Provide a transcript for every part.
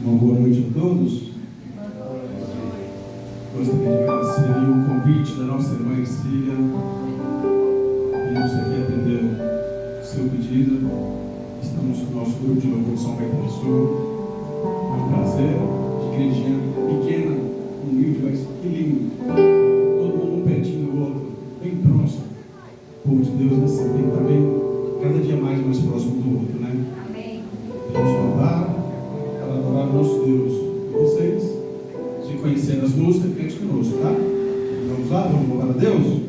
Uma boa noite a todos. Gostaria de agradecer o convite da nossa irmã Cecília. Viemos aqui atender o seu pedido. Estamos com o nosso grupo de louvor São Bento do Sul. É um prazer. Igrejinha pequena, humilde, mas que lindo. Todo mundo um pertinho do outro, bem próximo. O povo de Deus assim, tem que estar bem, cada dia mais próximo do outro, né? Amém. Vamos louvar, para adorar o nosso Deus. E vocês, se conhecerem as músicas, cante conosco, tá? Vamos lá, vamos louvar a Deus?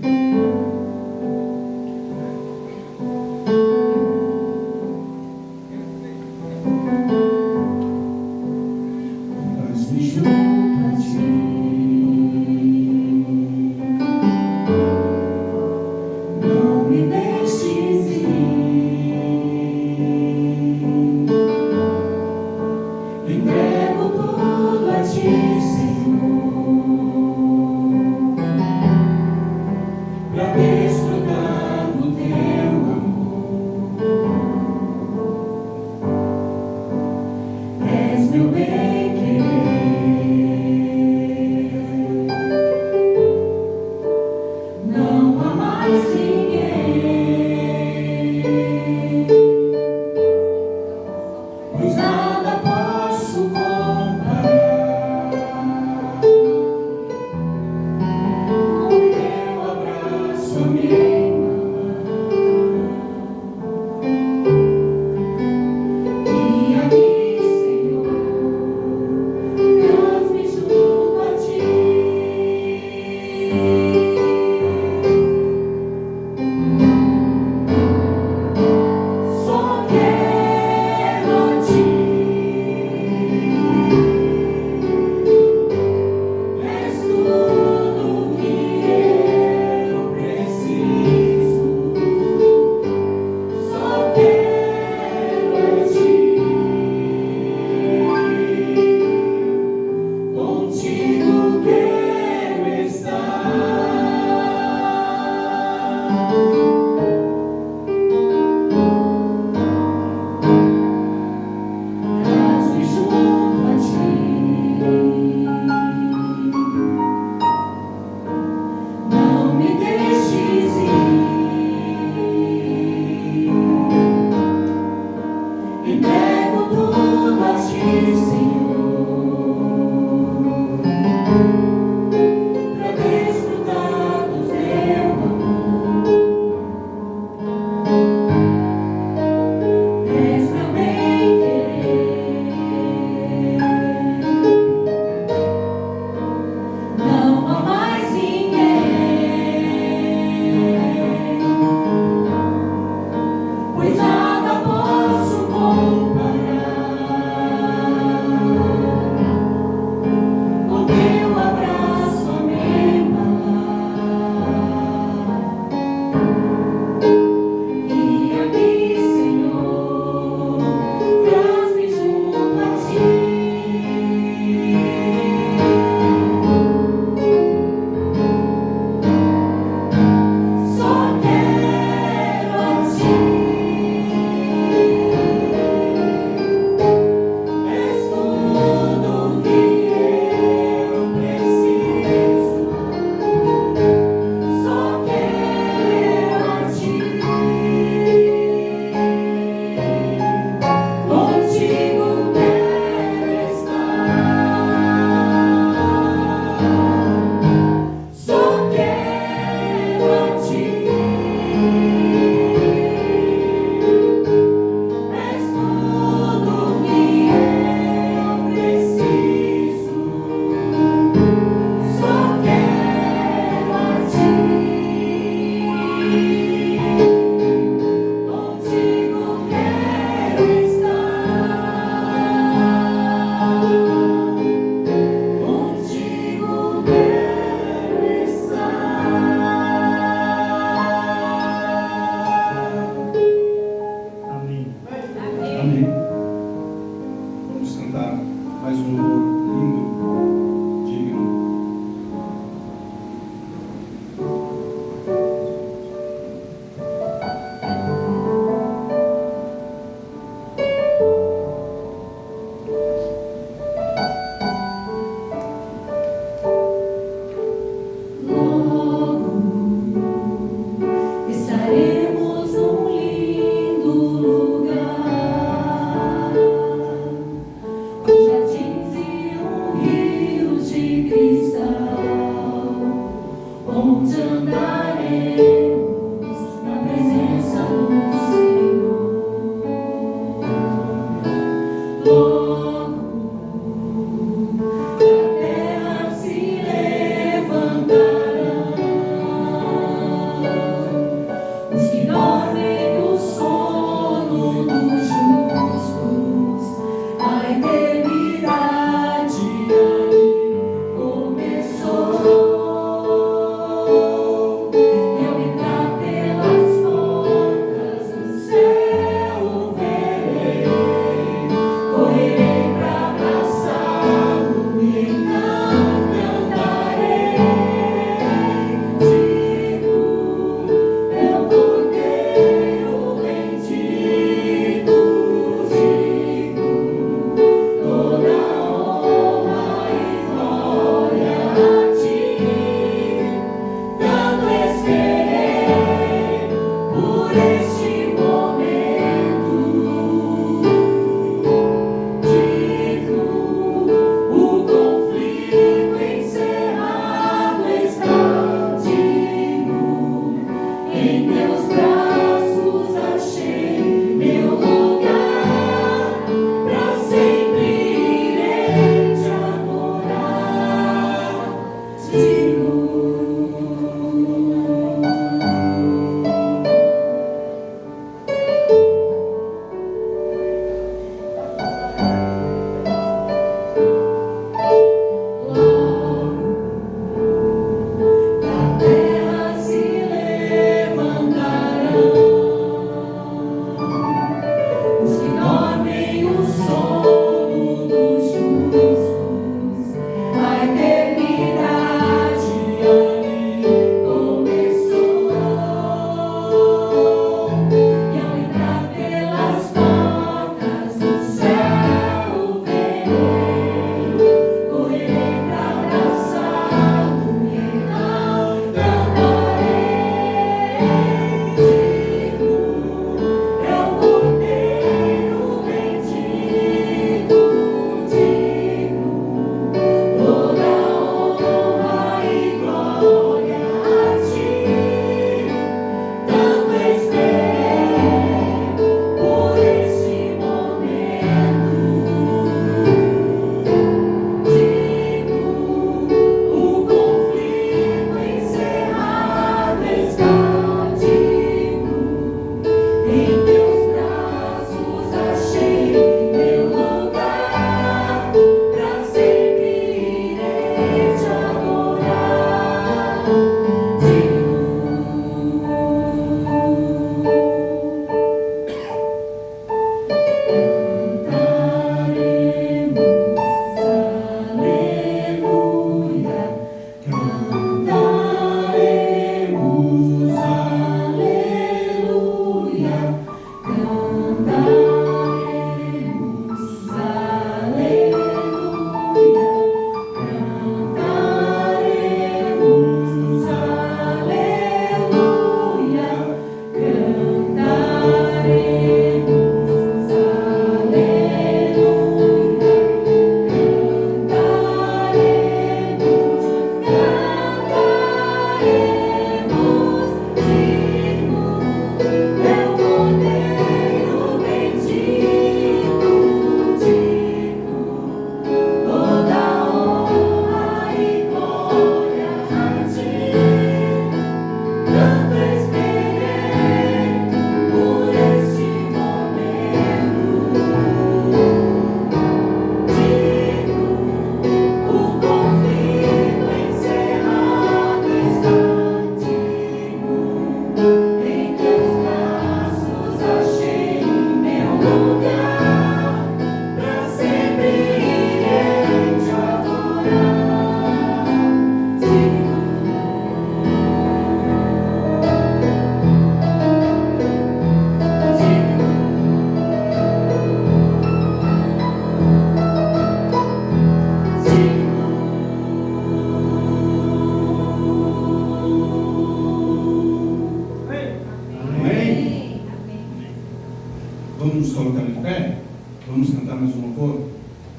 Vamos nos colocar em pé? Vamos cantar mais um louvor?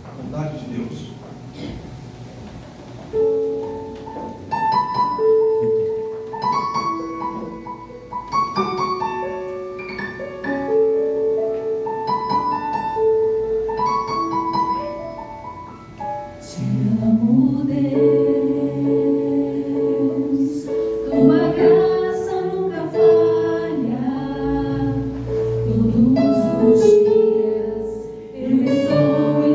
A bondade de Deus. Todos os dias eu estou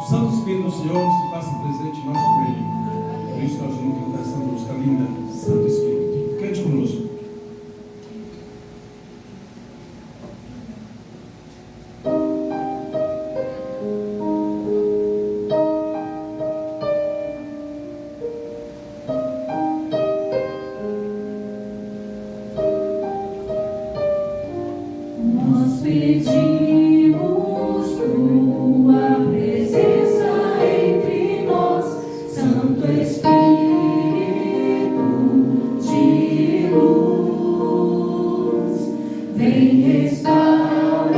Santo Espírito do Senhor se faça presente em nosso meio. Por isso nós vamos cantar essa música linda, Santo Espírito. Cante conosco. Nós pedimos tua presença entre nós, Santo Espírito de luz. Vem restaurar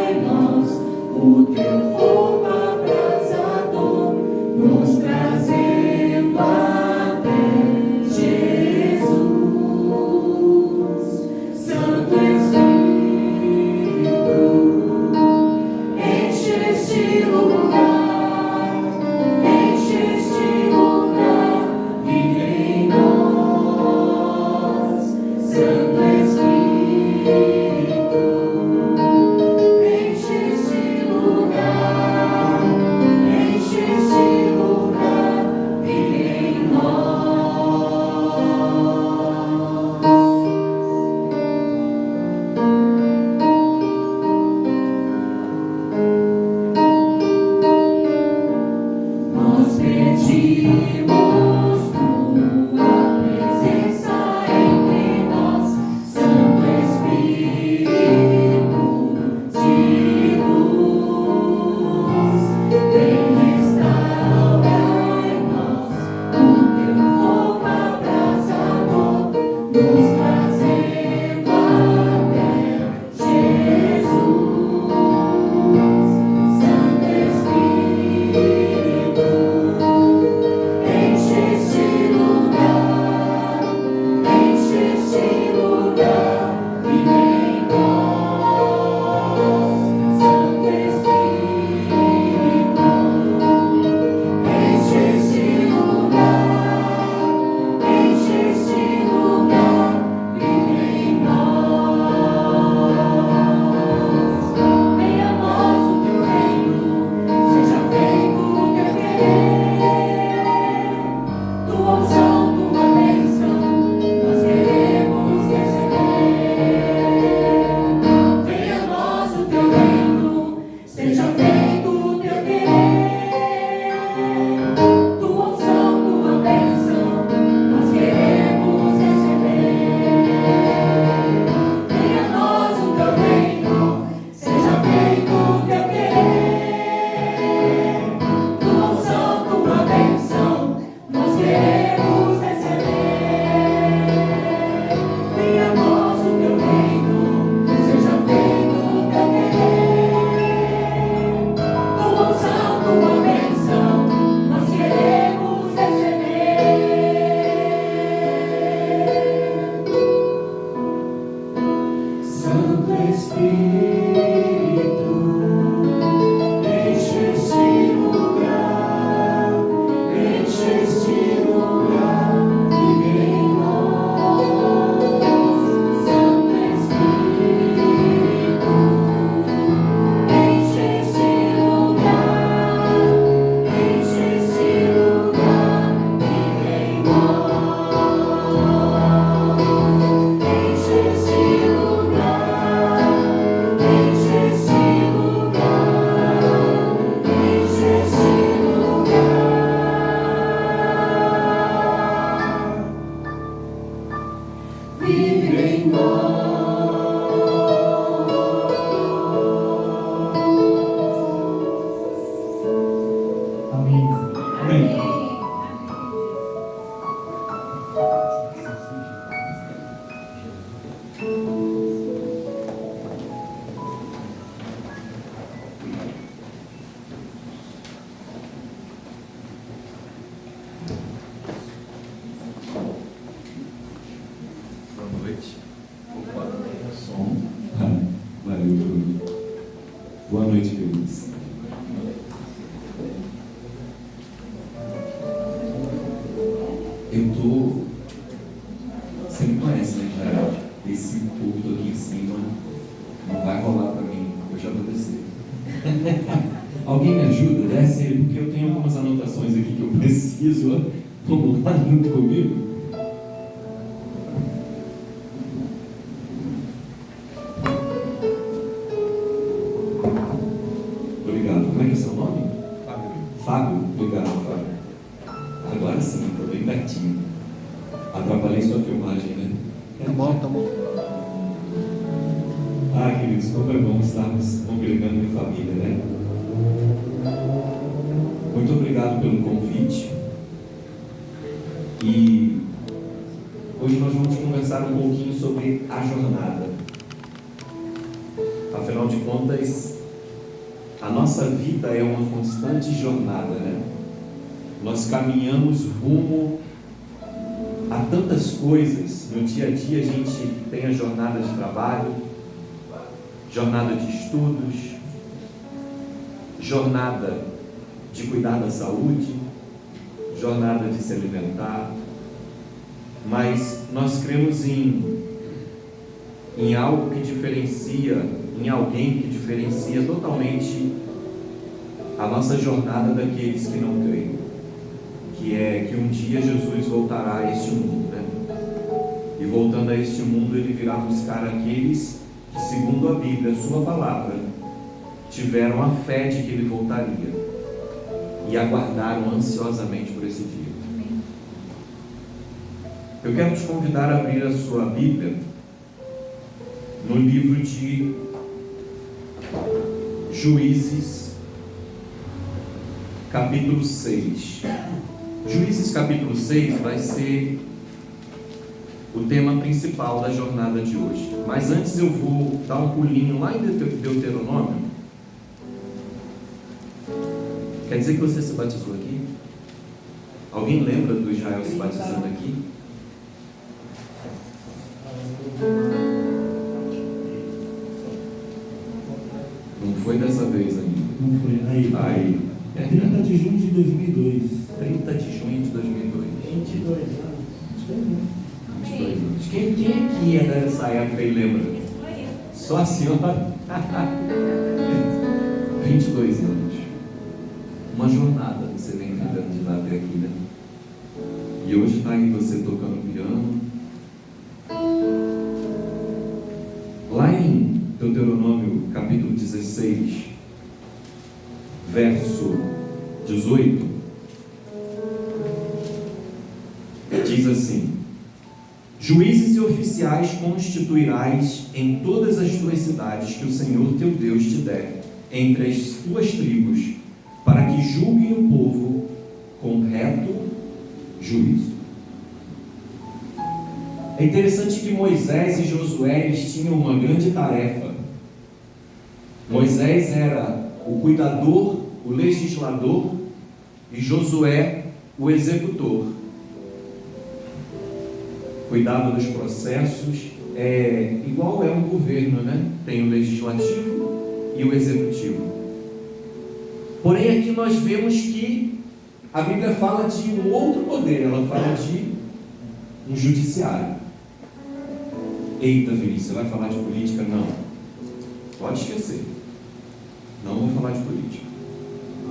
em nós o teu fogo abrasador, nos trazendo até Jesus. Santo Espírito, enche este lugar, vive em nós. Santo Espírito, enche este lugar, vive em nós. Nós pedimos tua presença entre nós, Santo Espírito de luz. Vem restaurar em nós o teu fogo abrasador, nos trazendo até Jesus. Santo Espírito, enche este lugar, vive em nós. Santo Espírito, enche este lugar, vive em nós. Venha a nós o teu reino, seja feito o teu querer. Tua unção, tua bênção, nós queremos receber. Venha a nós o teu reino, seja feito o teu querer. Tua unção, tua bênção, nós queremos receber. Venha a nós o teu reino, seja feito o teu querer. Tua unção, tua bênção, nós queremos receber. Venha a nós o teu reino, seja feito o teu querer. Tua unção, tua bênção, nós queremos receber. Santo Espírito, enche este lugar, vive em nós. Santo Espírito, enche este lugar, vive em nós. Enche este lugar, vive em nós. Amém. Amém. Boa noite. Opa, som. Valeu, Bruno. Boa noite, queridos. Eu tô. Você me conhece, né, cara? Esse púlpito aqui em cima não vai rolar pra mim. Eu já vou descer. Alguém me ajuda? Desce ele, porque eu tenho algumas anotações aqui que eu preciso. Vamos lá junto comigo? Obrigado. Como é que é seu nome? Fábio. Fábio? Obrigado, Fábio. Agora sim, estou bem pertinho. Atrapalhei sua filmagem, né? Tá bom. Ah, queridos, como é bom estarmos congregando em família, né? Muito obrigado pelo convite. E hoje nós vamos conversar um pouquinho sobre a jornada. Afinal de contas, a nossa vida é uma constante jornada, né? Nós caminhamos rumo a tantas coisas. No dia a dia a gente tem a jornada de trabalho, jornada de estudos, jornada de cuidar da saúde, jornada de se alimentar, mas nós cremos em algo que diferencia, em alguém que diferencia totalmente a nossa jornada daqueles que não creem, que é que um dia Jesus voltará a este mundo, né? E voltando a este mundo, ele virá buscar aqueles que, segundo a Bíblia, a sua palavra, tiveram a fé de que ele voltaria e aguardaram ansiosamente por esse dia. Eu quero te convidar a abrir a sua Bíblia no livro de Juízes, capítulo 6. Juízes capítulo 6 vai ser o tema principal da jornada de hoje. Mas antes eu vou dar um pulinho lá em Deuteronômio. Quer dizer que você se batizou aqui? Alguém lembra do Israel se batizando aqui? Não foi dessa vez ainda. Não foi, aí. 30 de junho de 2002. 30 de junho de 2002. 22 anos. 22 anos. Quem aqui é dessa época e lembra? Só a senhora? 22 anos. Uma jornada que você vem tentando de lá até aqui, né? E hoje está aí você tocando piano. Lá em Deuteronômio capítulo 16, verso 18, diz assim: juízes e oficiais constituirás em todas as tuas cidades que o Senhor teu Deus te der, entre as tuas tribos, para que julguem o povo com reto juízo. É interessante que Moisés e Josué eles tinham uma grande tarefa. Moisés era o cuidador, o legislador, e Josué o executor. Cuidava dos processos, igual é um governo, né? Tem o legislativo e o executivo. Porém aqui nós vemos que a Bíblia fala de um outro poder, ela fala de um judiciário. Eita, Vinícius, você vai falar de política? Não. Pode esquecer. Não vou falar de política.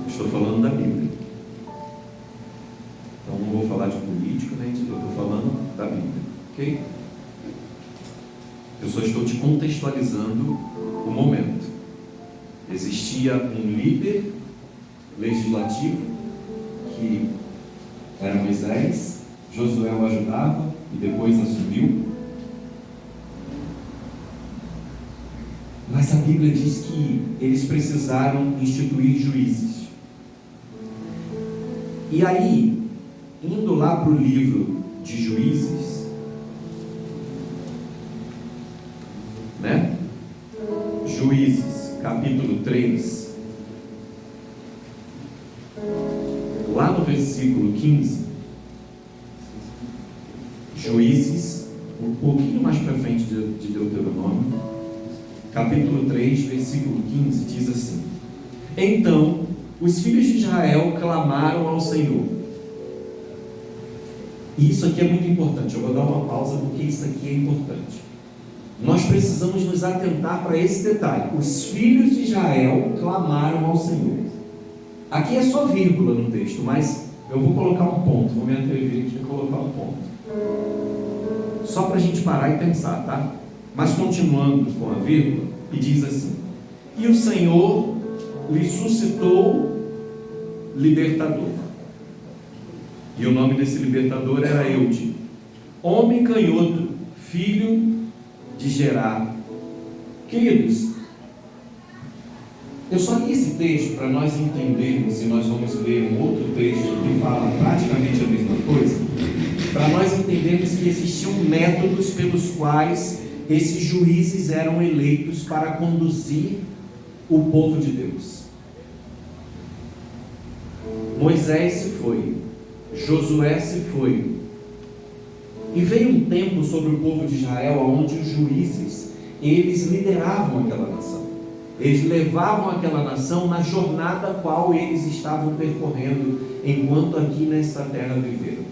Estou falando da Bíblia. Então não vou falar de político, nem de... Eu estou falando da Bíblia. Ok? Eu só estou te contextualizando o momento. Existia um líder legislativo que era Moisés, Josué o ajudava e depois assumiu. Mas a Bíblia diz que eles precisaram instituir juízes. E aí, indo lá para o livro de Juízes, né? Juízes, capítulo 3, lá no versículo 15, Juízes, um pouquinho mais para frente de Deuteronômio, capítulo 3, versículo 15, diz assim: então os filhos de Israel clamaram ao Senhor. E isso aqui é muito importante. Eu vou dar uma pausa porque isso aqui é importante. Nós precisamos nos atentar para esse detalhe. Os filhos de Israel clamaram ao Senhor. Aqui é só vírgula no texto, mas eu vou colocar um ponto, vou me atrever aqui a colocar um ponto. Só para a gente parar e pensar, tá? Mas continuando com a vírgula, e diz assim: e o Senhor lhe suscitou libertador. E o nome desse libertador era Eude, homem canhoto, filho de Gerar. Queridos, eu só li esse texto para nós entendermos, e nós vamos ler um outro texto que fala praticamente a mesma coisa, para nós entendermos que existiam métodos pelos quais esses juízes eram eleitos para conduzir o povo de Deus. Moisés se foi, Josué se foi, e veio um tempo sobre o povo de Israel onde os juízes, eles lideravam aquela nação, eles levavam aquela nação na jornada a qual eles estavam percorrendo enquanto aqui nessa terra viveram.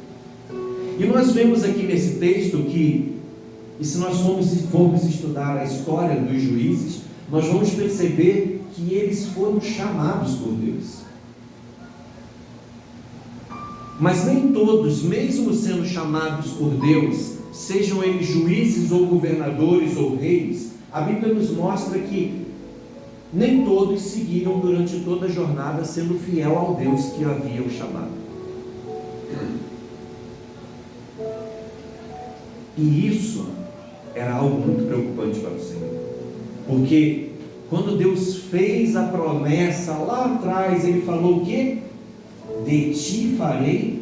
E nós vemos aqui nesse texto que, e se nós formos estudar a história dos juízes, nós vamos perceber que eles foram chamados por Deus. Mas nem todos, mesmo sendo chamados por Deus, sejam eles juízes ou governadores ou reis, a Bíblia nos mostra que nem todos seguiram durante toda a jornada sendo fiel ao Deus que havia o chamado. E isso era algo muito preocupante para o Senhor, porque quando Deus fez a promessa lá atrás, Ele falou o quê? De ti farei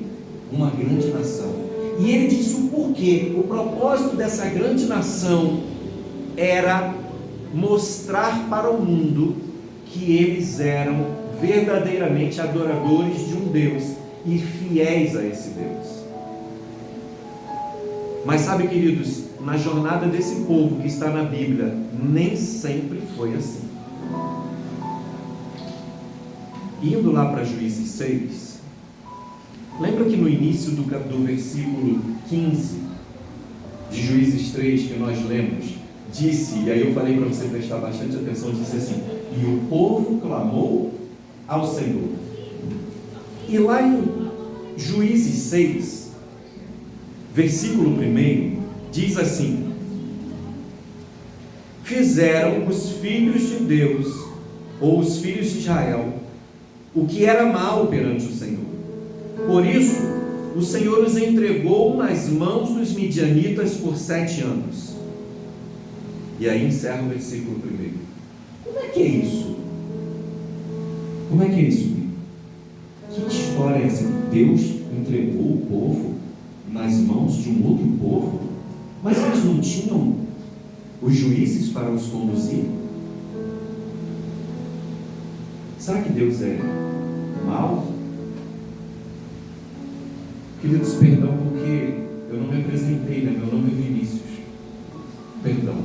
uma grande nação. E Ele disse o porquê. O propósito dessa grande nação era mostrar para o mundo que eles eram verdadeiramente adoradores de um Deus e fiéis a esse Deus. Mas sabe, queridos, na jornada desse povo que está na Bíblia, nem sempre foi assim. Indo lá para Juízes 6, lembra que no início do versículo 15 de Juízes 3 que nós lemos, disse, e aí eu falei para você prestar bastante atenção, disse assim: e o povo clamou ao Senhor. E lá em Juízes 6, versículo 1, diz assim: fizeram os filhos de Deus, ou os filhos de Israel, o que era mal perante o Senhor. Por isso, o Senhor os entregou nas mãos dos midianitas por 7 anos. E aí encerra o versículo 1. Como é que é isso? Como é que é isso? Que história é essa? Deus entregou o povo nas mãos de um outro povo? Mas eles não tinham os juízes para os conduzir? Será que Deus é mau? Queridos, perdão porque eu não me apresentei, né? Meu nome é Vinícius. Perdão.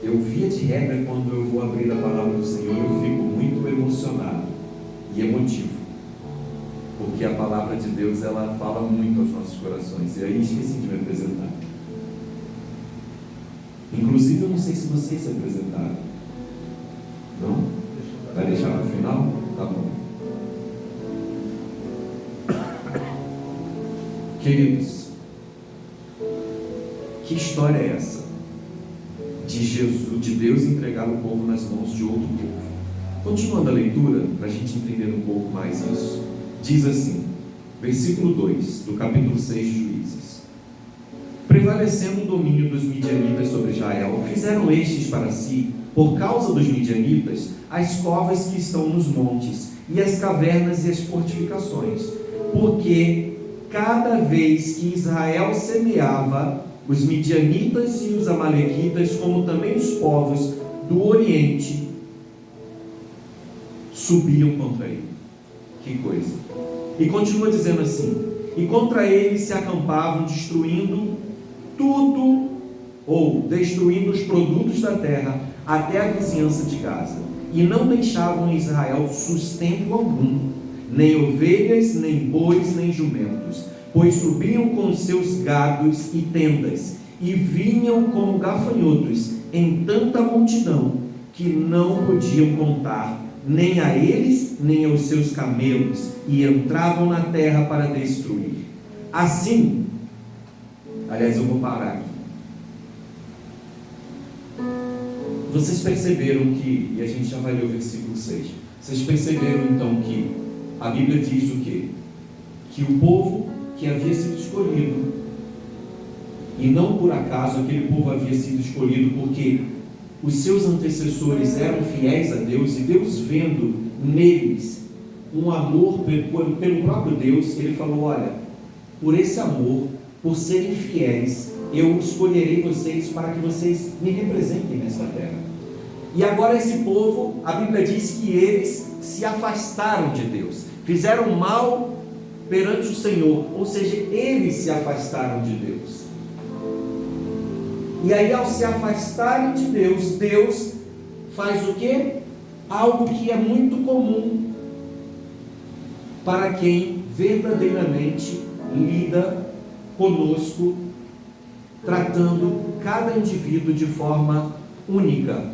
Eu, via de regra, quando eu vou abrir a palavra do Senhor, eu fico muito emocionado e emotivo, porque a palavra de Deus, ela fala muito aos nossos corações. E aí esqueci de me apresentar. Inclusive, eu não sei se vocês se apresentaram. Não? Vai deixar para o final? Tá bom. Queridos, que história é essa? De Deus entregar o povo nas mãos de outro povo. Continuando a leitura, para a gente entender um pouco mais isso, diz assim, versículo 2 do capítulo 6 de Juízes: prevalecendo o domínio dos midianitas sobre Israel, fizeram estes para si, por causa dos midianitas, as covas que estão nos montes, e as cavernas e as fortificações, porque cada vez que Israel semeava, os midianitas e os amalequitas, como também os povos do Oriente, subiam contra ele. Que coisa! E continua dizendo assim: e contra ele se acampavam, destruindo tudo, ou destruindo os produtos da terra, até a vizinhança de Gaza, e não deixavam em Israel sustento algum, nem ovelhas, nem bois, nem jumentos, pois subiam com seus gados e tendas, e vinham como gafanhotos em tanta multidão, que não podiam contar nem a eles, nem aos seus camelos, e entravam na terra para destruir. Assim, aliás, eu vou parar aqui. Vocês perceberam que, e a gente já vai ler o versículo 6, vocês perceberam então que a Bíblia diz o quê? Que o povo que havia sido escolhido, e não por acaso aquele povo havia sido escolhido porque os seus antecessores eram fiéis a Deus, e Deus, vendo neles um amor pelo próprio Deus, Ele falou: olha, por esse amor, por serem fiéis, eu escolherei vocês para que vocês me representem nesta terra. E agora esse povo, a Bíblia diz que eles se afastaram de Deus, fizeram mal perante o Senhor, ou seja, eles se afastaram de Deus. E aí, ao se afastarem de Deus, Deus faz o quê? Algo que é muito comum para quem verdadeiramente lida conosco, tratando cada indivíduo de forma única,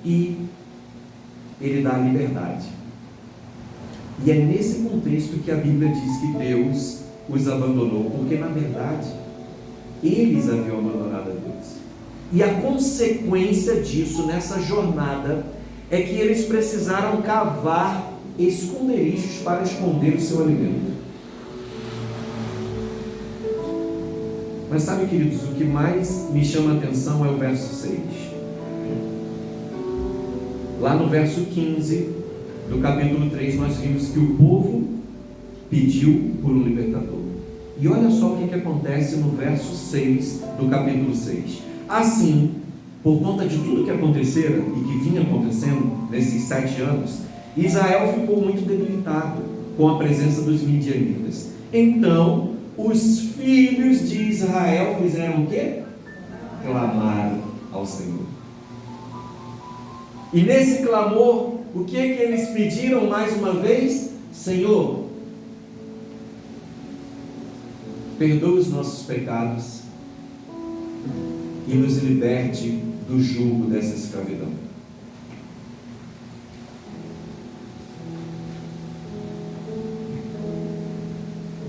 e Ele dá liberdade. E é nesse contexto que a Bíblia diz que Deus os abandonou, porque na verdade eles haviam abandonado a Deus. E a consequência disso nessa jornada é que eles precisaram cavar esconderijos para esconder o seu alimento. Mas sabe, queridos, o que mais me chama a atenção é o verso 6. Lá no verso 15 do capítulo 3, nós vimos que o povo pediu por um libertador. E olha só o que acontece no verso 6 do capítulo 6. Assim, por conta de tudo que acontecera e que vinha acontecendo nesses 7 anos, Israel ficou muito debilitado com a presença dos midianitas. Então, os filhos de Israel fizeram o quê? Clamaram ao Senhor. E nesse clamor, o que eles pediram mais uma vez? Senhor, perdoa os nossos pecados e nos liberte do jugo dessa escravidão.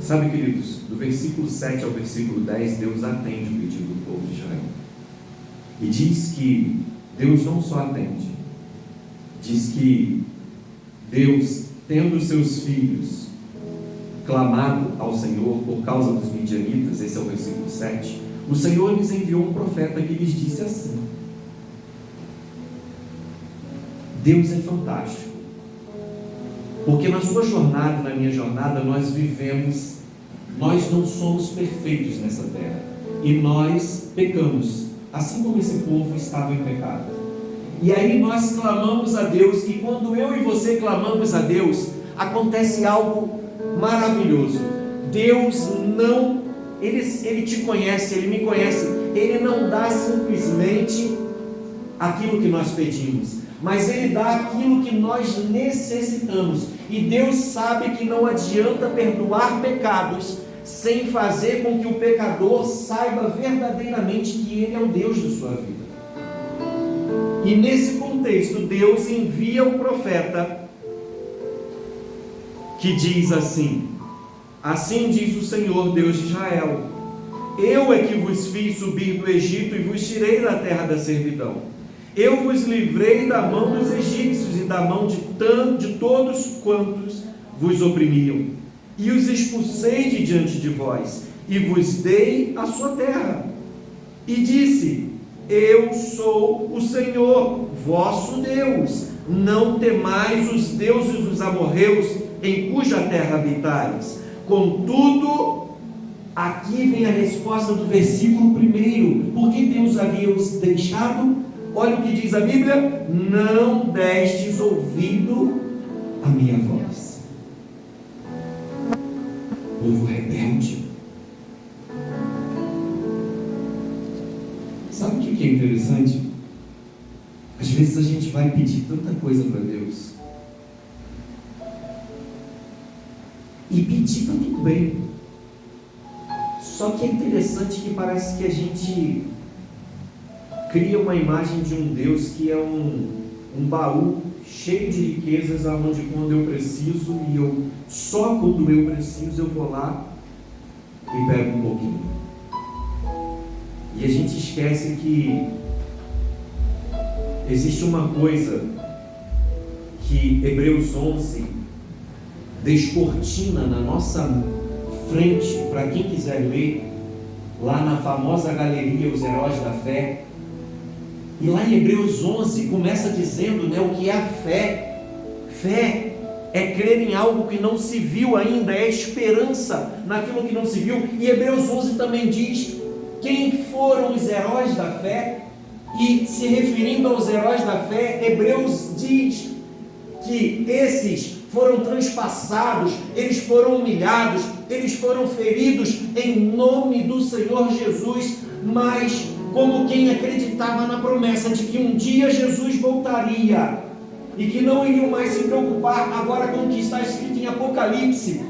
Sabe, queridos, do versículo 7 ao versículo 10, Deus atende o pedido do povo de Israel. E diz que Deus não só atende, diz que Deus, tendo seus filhos clamado ao Senhor por causa dos midianitas, esse é o versículo 7, o Senhor lhes enviou um profeta que lhes disse assim: Deus é fantástico, porque na sua jornada e na minha jornada nós vivemos, nós não somos perfeitos nessa terra, e nós pecamos, assim como esse povo estava em pecado. E aí nós clamamos a Deus, e quando eu e você clamamos a Deus, acontece algo maravilhoso. Deus não, Ele te conhece, Ele me conhece, Ele não dá simplesmente aquilo que nós pedimos, mas Ele dá aquilo que nós necessitamos. E Deus sabe que não adianta perdoar pecados sem fazer com que o pecador saiba verdadeiramente que Ele é o Deus de sua vida. E nesse contexto, Deus envia o profeta que diz assim: assim diz o Senhor Deus de Israel, eu é que vos fiz subir do Egito e vos tirei da terra da servidão. Eu vos livrei da mão dos egípcios e da mão de todos quantos vos oprimiam, e os expulsei de diante de vós, e vos dei a sua terra. E disse: eu sou o Senhor, vosso Deus. Não temais os deuses dos amorreus, em cuja terra habitais. Contudo, aqui vem a resposta do versículo 1. Por que Deus havia os deixado? Olha o que diz a Bíblia: não destes ouvido à minha voz. Povo rebelde. Sabe o que é interessante? Às vezes a gente vai pedir tanta coisa para Deus, e pedir está tudo bem, só que é interessante que parece que a gente cria uma imagem de um Deus que é um baú cheio de riquezas, aonde quando eu preciso, e eu só quando eu preciso, eu vou lá e pego um pouquinho. E a gente esquece que existe uma coisa que Hebreus 11 descortina na nossa frente, para quem quiser ler, lá na famosa galeria Os Heróis da Fé. E lá em Hebreus 11 começa dizendo, né, o que é a fé. Fé é crer em algo que não se viu ainda, é esperança naquilo que não se viu. E Hebreus 11 também diz quem foram os heróis da fé. E se referindo aos heróis da fé, Hebreus diz que esses foram transpassados, eles foram humilhados, eles foram feridos em nome do Senhor Jesus, mas como quem acreditava na promessa de que um dia Jesus voltaria e que não iriam mais se preocupar agora com o que está escrito em Apocalipse,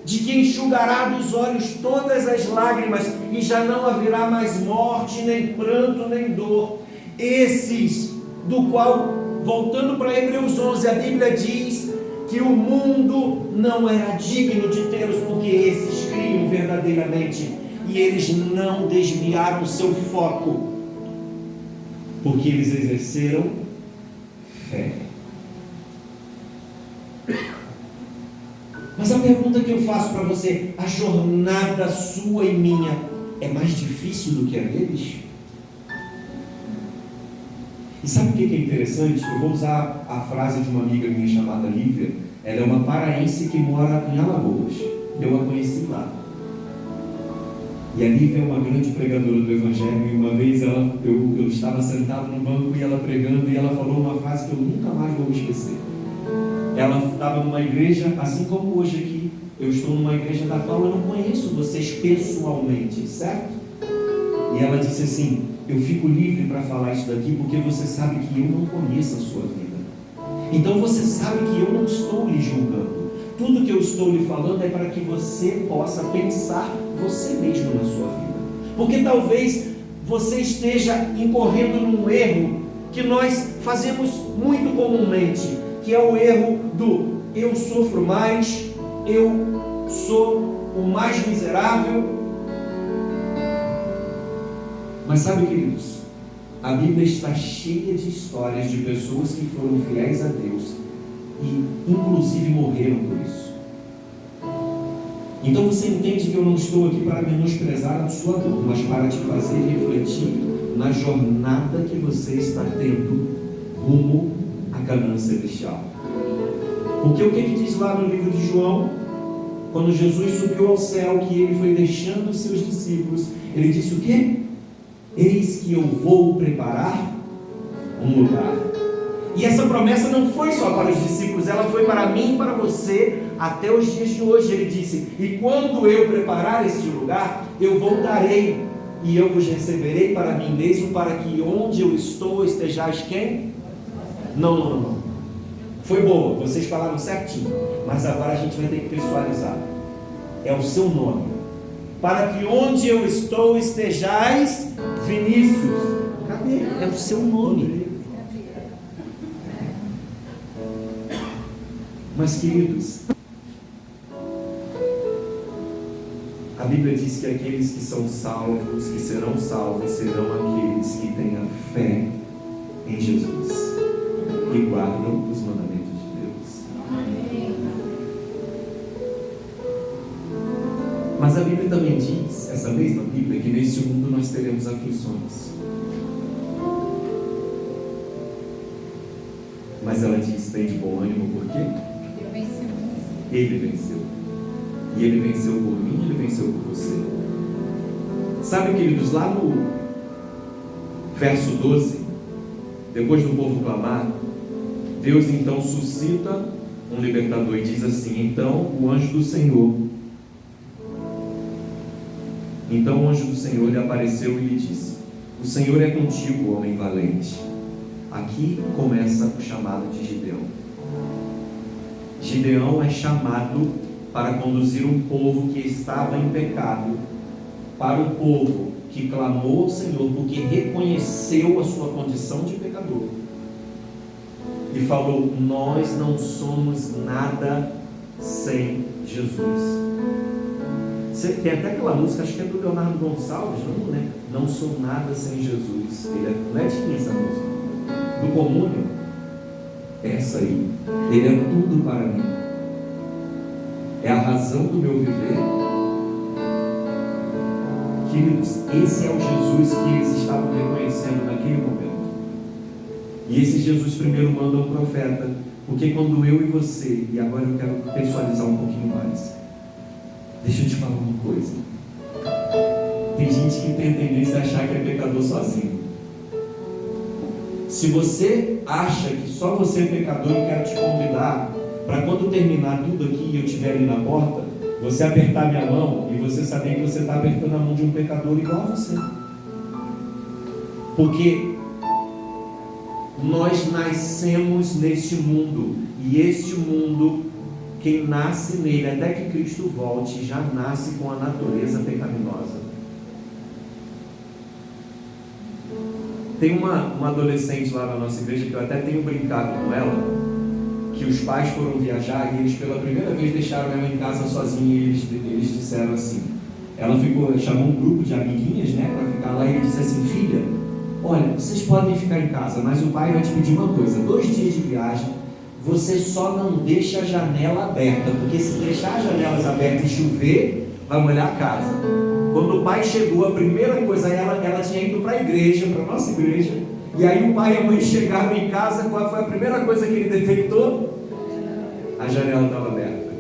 de que enxugará dos olhos todas as lágrimas e já não haverá mais morte, nem pranto, nem dor. Esses, do qual, voltando para Hebreus 11, a Bíblia diz que o mundo não era digno de tê-los, porque esses criam verdadeiramente, e eles não desviaram seu foco, porque eles exerceram fé. Mas a pergunta que eu faço para você: a jornada sua e minha é mais difícil do que a deles? E sabe o que é interessante? Eu vou usar a frase de uma amiga minha chamada Lívia. Ela é uma paraense que mora em Alagoas. Eu a conheci lá. E a Lívia é uma grande pregadora do Evangelho. E uma vez eu estava sentado no banco e ela pregando, e ela falou uma frase que eu nunca mais vou me esquecer. Ela estava numa igreja, assim como hoje aqui, eu estou numa igreja da qual eu não conheço vocês pessoalmente, certo? E ela disse assim: eu fico livre para falar isso daqui, porque você sabe que eu não conheço a sua vida. Então você sabe que eu não estou lhe julgando. Tudo que eu estou lhe falando é para que você possa pensar você mesmo na sua vida. Porque talvez você esteja incorrendo num erro que nós fazemos muito comumente, que é o erro do eu sofro mais, eu sou o mais miserável. Mas sabe, queridos, a Bíblia está cheia de histórias de pessoas que foram fiéis a Deus e inclusive morreram por isso. Então você entende que eu não estou aqui para menosprezar a sua dor, mas para te fazer refletir na jornada que você está tendo rumo à Canaã celestial. Porque o que diz lá no livro de João? Quando Jesus subiu ao céu, que ele foi deixando os seus discípulos, ele disse o quê? Eis que eu vou preparar um lugar. E essa promessa não foi só para os discípulos, ela foi para mim e para você até os dias de hoje. Ele disse: e quando eu preparar este lugar, eu voltarei e eu vos receberei para mim mesmo, para que onde eu estou estejais quem? Não. Foi boa, vocês falaram certinho, mas agora a gente vai ter que pessoalizar. É o seu nome. Para que onde eu estou estejais Vinícius. Cadê? É o seu nome. Mas, queridos, a Bíblia diz que aqueles que são salvos, que serão salvos, serão aqueles que têm a fé em Jesus e guardam os mandamentos de Deus. Mas a Bíblia também diz, essa mesma Bíblia, que neste mundo nós teremos aflições. Mas ela diz: tem de bom ânimo, por quê? Ele venceu. E ele venceu por mim, ele venceu por você. Sabe, queridos, lá no verso 12, depois do povo clamar, Deus então suscita um libertador e diz assim: então o anjo do Senhor lhe apareceu e lhe disse: o Senhor é contigo, homem valente. Aqui começa o chamado de Gideão. Gideão é chamado para conduzir um povo que estava em pecado para o povo que clamou ao Senhor porque reconheceu a sua condição de pecador. e falou: nós não somos nada sem Jesus. Tem até aquela música, acho que é do Leonardo Gonçalves, não, né? Não sou nada sem Jesus. Não é de quem essa música? Do Comúnio. Essa aí. Ele é tudo para mim. É a razão do meu viver. Queridos, esse é o Jesus que eles estavam reconhecendo naquele momento. E esse Jesus primeiro manda um profeta, porque quando eu e você, e agora eu quero pessoalizar um pouquinho mais, deixa eu te falar uma coisa. Tem gente que tem a tendência a achar que é pecador sozinho. Se você acha que só você é pecador, eu quero te convidar para quando terminar tudo aqui e eu estiver ali na porta, você apertar minha mão e você saber que você está apertando a mão de um pecador igual a você. Porque nós nascemos neste mundo, e este mundo, quem nasce nele, até que Cristo volte, já nasce com a natureza pecaminosa. Tem uma adolescente lá na nossa igreja, que eu até tenho brincado com ela, que os pais foram viajar e eles pela primeira vez deixaram ela em casa sozinha, e eles disseram assim, ela chamou um grupo de amiguinhas, né, para ficar lá, e ele disse assim: filha, olha, vocês podem ficar em casa, mas o pai vai te pedir uma coisa: 2 dias de viagem, você só não deixa a janela aberta, porque se deixar as janelas abertas e chover, vai molhar a casa. Quando o pai chegou, a primeira coisa, ela tinha ido para a igreja, para a nossa igreja, e aí o pai e a mãe chegaram em casa, qual foi a primeira coisa que ele detectou? A janela estava aberta.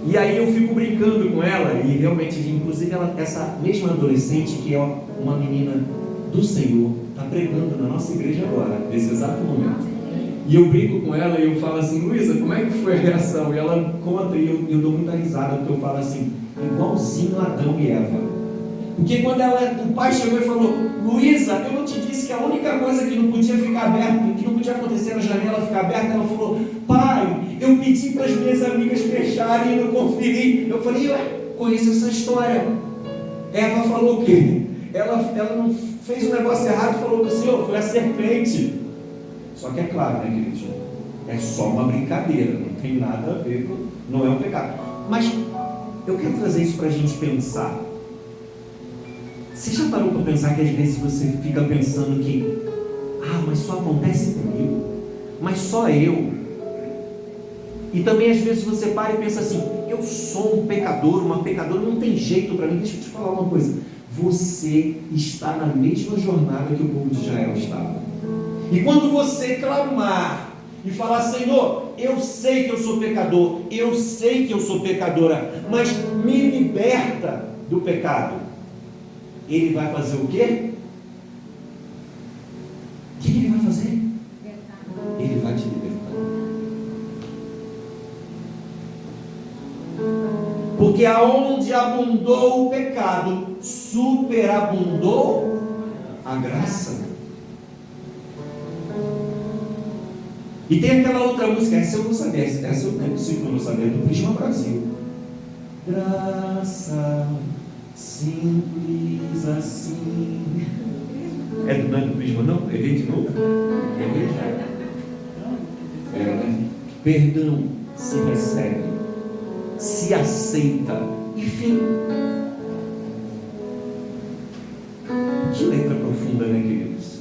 E aí eu fico brincando com ela, e realmente, inclusive essa mesma adolescente, que é uma menina do Senhor, está pregando na nossa igreja agora, nesse exato momento. E eu brinco com ela e eu falo assim: Luísa, como é que foi a reação? E ela conta, e eu dou muita risada, porque eu falo assim, igualzinho Adão e Eva. Porque quando o pai chegou e falou: Luísa, eu não te disse que a única coisa que não podia ficar aberta, que não podia acontecer na janela ficar aberta? Ela falou: pai, eu pedi para as minhas amigas fecharem e não conferi. Eu falei: ué, conheço essa história. Eva falou o quê? Ela não fez um negócio errado e falou: Senhor, foi a serpente. Só que é claro, né, queridos? É só uma brincadeira, não tem nada a ver com, não é um pecado. Mas eu quero trazer isso para a gente pensar. Você já parou para pensar que às vezes você fica pensando que mas só acontece comigo, mas só eu? E também às vezes você para e pensa assim: eu sou um pecador, uma pecadora, não tem jeito para mim. Deixa eu te falar uma coisa: você está na mesma jornada que o povo de Israel estava. E quando você clamar e falar: Senhor, eu sei que eu sou pecador, eu sei que eu sou pecadora, mas me liberta do pecado, Ele vai fazer o quê? O que Ele vai fazer? Ele vai te libertar. Porque aonde abundou o pecado, superabundou a graça. E tem aquela outra música, essa eu não sabia, essa eu não é possível que eu não sabia, do Prisma Brasil. Graça simples assim. Não é do Prisma, não? Errei de novo? Errei já. Né? Perdão se recebe, se aceita, enfim. Que letra profunda, né, queridos?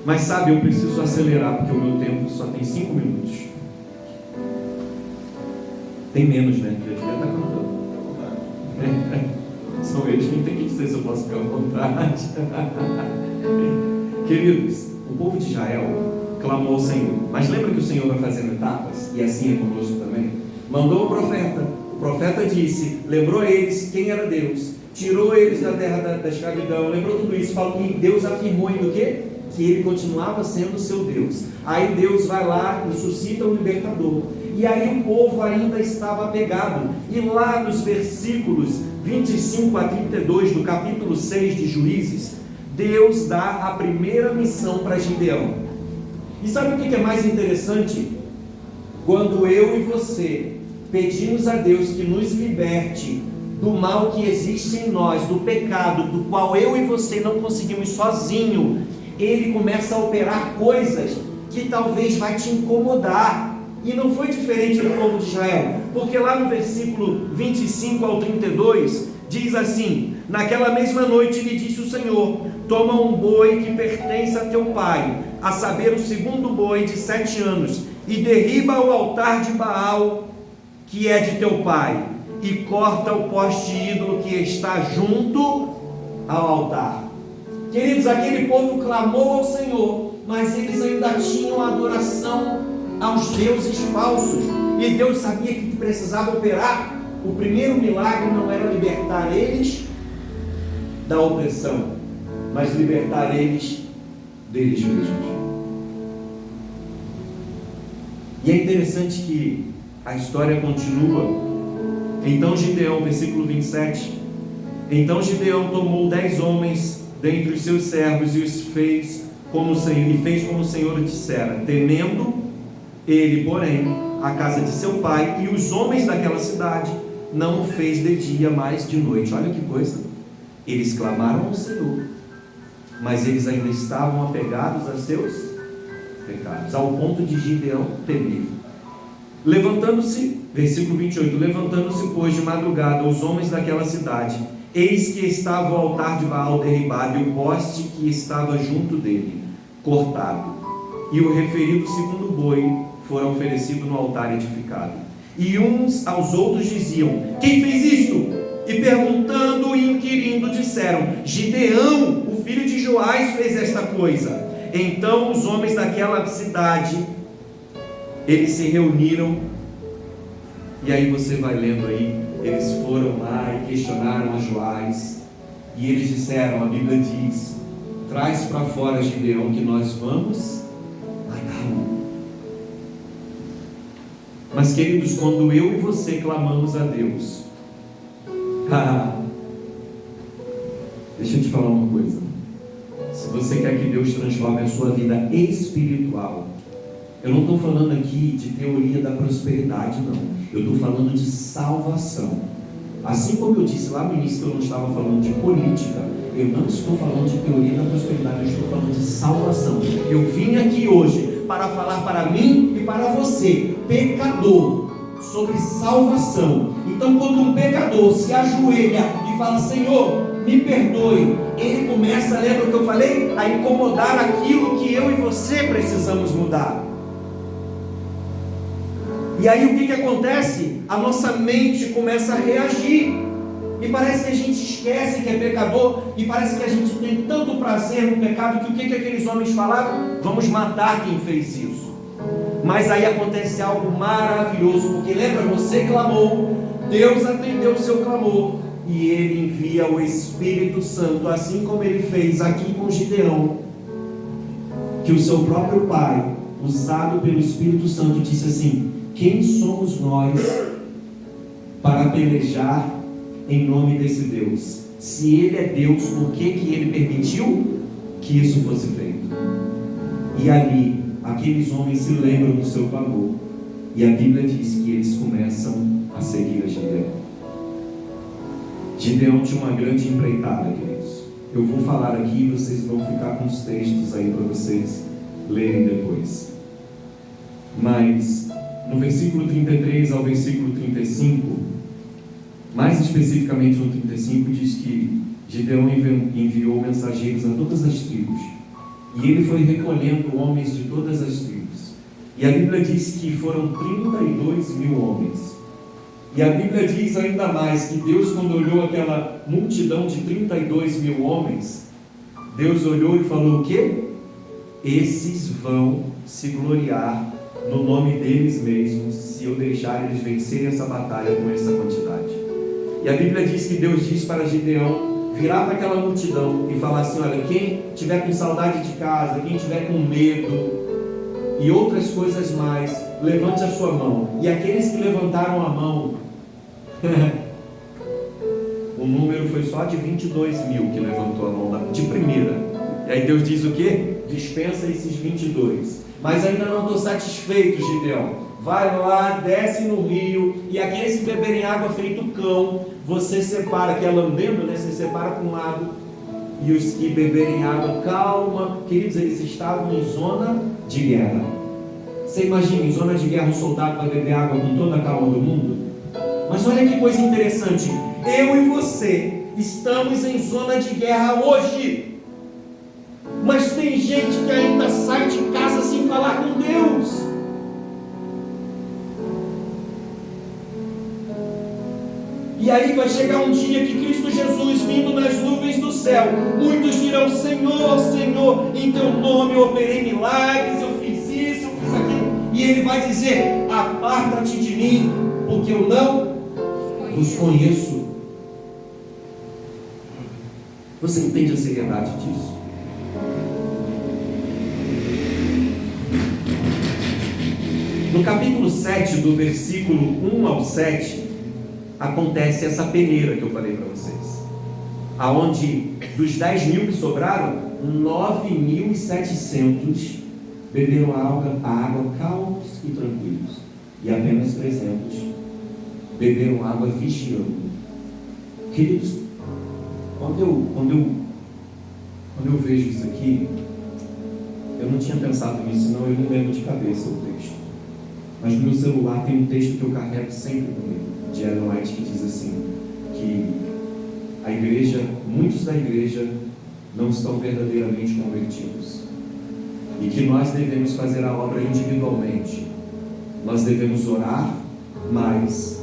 Mas sabe, eu preciso acelerar, porque o meu tempo só tem 5 minutos. Tem menos, né? Porque a gente está cantando. São eles quem tem que dizer se eu posso ficar à vontade. Queridos, o povo de Israel clamou ao Senhor. Mas lembra que o Senhor vai fazendo etapas? E assim é conosco também. Mandou o profeta disse, lembrou eles quem era Deus, tirou eles da terra da escravidão, lembrou tudo isso, falou que Deus afirmou ainda o quê? Que Ele continuava sendo seu Deus. Aí Deus vai lá e suscita o libertador. E aí o povo ainda estava apegado. E lá nos versículos 25 a 32 do capítulo 6 de Juízes, Deus dá a primeira missão para Gideão. E sabe o que é mais interessante? Quando eu e você pedimos a Deus que nos liberte do mal que existe em nós, do pecado, do qual eu e você não conseguimos sozinho, ele começa a operar coisas que talvez vai te incomodar. E não foi diferente do povo de Israel, porque lá no versículo 25 ao 32, diz assim: naquela mesma noite lhe disse o Senhor: toma um boi que pertence a teu pai, a saber, o segundo boi de 7 anos, e derriba o altar de Baal, que é de teu pai, e corta o poste ídolo que está junto ao altar. Queridos, aquele povo clamou ao Senhor, mas eles ainda tinham adoração aos deuses falsos, e Deus sabia que precisava operar. O primeiro milagre não era libertar eles da opressão, mas libertar eles deles mesmos. E é interessante que a história continua. Então Gideão, versículo 27, então Gideão tomou 10 homens dentre os seus servos e os fez como o Senhor dissera, temendo ele, porém, a casa de seu pai e os homens daquela cidade não o fez de dia, mas de noite. Olha que coisa, eles clamaram ao Senhor, mas eles ainda estavam apegados a seus pecados, ao ponto de Gideão temer. Levantando-se, versículo 28, levantando-se, pois, de madrugada, os homens daquela cidade, eis que estava o altar de Baal derribado e o poste que estava junto dele cortado, e o referido segundo boi fora oferecido no altar edificado. E uns aos outros diziam: quem fez isto? E perguntando e inquirindo disseram: Gideão, o filho de Joás, fez esta coisa. Então os homens daquela cidade, eles se reuniram, e aí você vai lendo aí, eles foram lá e questionaram a Joás, e eles disseram, a Bíblia diz: traz para fora Gideão, que nós vamos matá-lo. Mas, queridos, quando eu e você clamamos a Deus, deixa eu te falar uma coisa. Se você quer que Deus transforme a sua vida espiritual, eu não estou falando aqui de teoria da prosperidade, não. Eu estou falando de salvação. Assim como eu disse lá no início que eu não estava falando de política, eu não estou falando de teoria da prosperidade, eu estou falando de salvação. Eu vim aqui hoje para falar para mim e para você, pecador, sobre salvação. Então, quando um pecador se ajoelha e fala: Senhor, me perdoe, ele começa, lembra o que eu falei? A incomodar aquilo que eu e você precisamos mudar. E aí o que acontece? A nossa mente começa a reagir, e parece que a gente esquece que é pecador, e parece que a gente tem tanto prazer no pecado, que o que aqueles homens falaram? Vamos matar quem fez isso. Mas aí acontece algo maravilhoso, porque lembra, você clamou, Deus atendeu o seu clamor, e Ele envia o Espírito Santo, assim como Ele fez aqui com Gideão, que o seu próprio pai, usado pelo Espírito Santo, disse assim: quem somos nós para pelejar em nome desse Deus? Se Ele é Deus, por que Ele permitiu que isso fosse feito? E ali, aqueles homens se lembram do seu clamor, e a Bíblia diz que eles começam a seguir a Gideão. Gideão tinha uma grande empreitada, queridos. Eu vou falar aqui e vocês vão ficar com os textos aí para vocês lerem depois. Mas no versículo 33 ao versículo 35, mais especificamente no 35, diz que Gideão enviou mensageiros a todas as tribos, e ele foi recolhendo homens de todas as tribos, e a Bíblia diz que foram 32 mil homens. E a Bíblia diz ainda mais que Deus, quando olhou aquela multidão de 32 mil homens, Deus olhou e falou o quê? Esses vão se gloriar no nome deles mesmos, se eu deixar eles vencerem essa batalha com essa quantidade. E a Bíblia diz que Deus diz para Gideão virar para aquela multidão e falar assim: olha, quem tiver com saudade de casa, quem tiver com medo e outras coisas mais, levante a sua mão. E aqueles que levantaram a mão, o número foi só de 22 mil que levantou a mão de primeira. E aí Deus diz o quê? Dispensa esses 22. Mas ainda não estou satisfeito, Gideão. Vai lá, desce no rio, e aqueles que beberem água feito cão, você separa, que é lambendo, né? Você separa para um lado, e os que beberem água calma. Queridos, eles estavam em zona de guerra. Você imagina, em zona de guerra um soldado vai beber água com toda a calma do mundo? Mas olha que coisa interessante, eu e você estamos em zona de guerra hoje, mas tem gente que ainda sai de casa sem falar com Deus. E aí vai chegar um dia que Cristo Jesus, vindo nas nuvens do céu, muitos dirão: Senhor, Senhor, em teu nome eu operei milagres, eu fiz isso, eu fiz aquilo. E Ele vai dizer: aparta-te de mim, porque eu não vos conheço. Você entende a seriedade disso? No capítulo 7, do versículo 1 ao 7, acontece essa peneira que eu falei para vocês, aonde dos 10.000 que sobraram, 9.700 beberam a água calmos e tranquilos, e apenas 300 beberam água vigiando. Queridos, quando eu vejo isso aqui, eu não tinha pensado nisso, não, eu não lembro de cabeça o texto, mas no meu celular tem um texto que eu carrego sempre comigo, de Ellen White, que diz assim, que a igreja, muitos da igreja não estão verdadeiramente convertidos, e que nós devemos fazer a obra individualmente. Nós devemos orar mais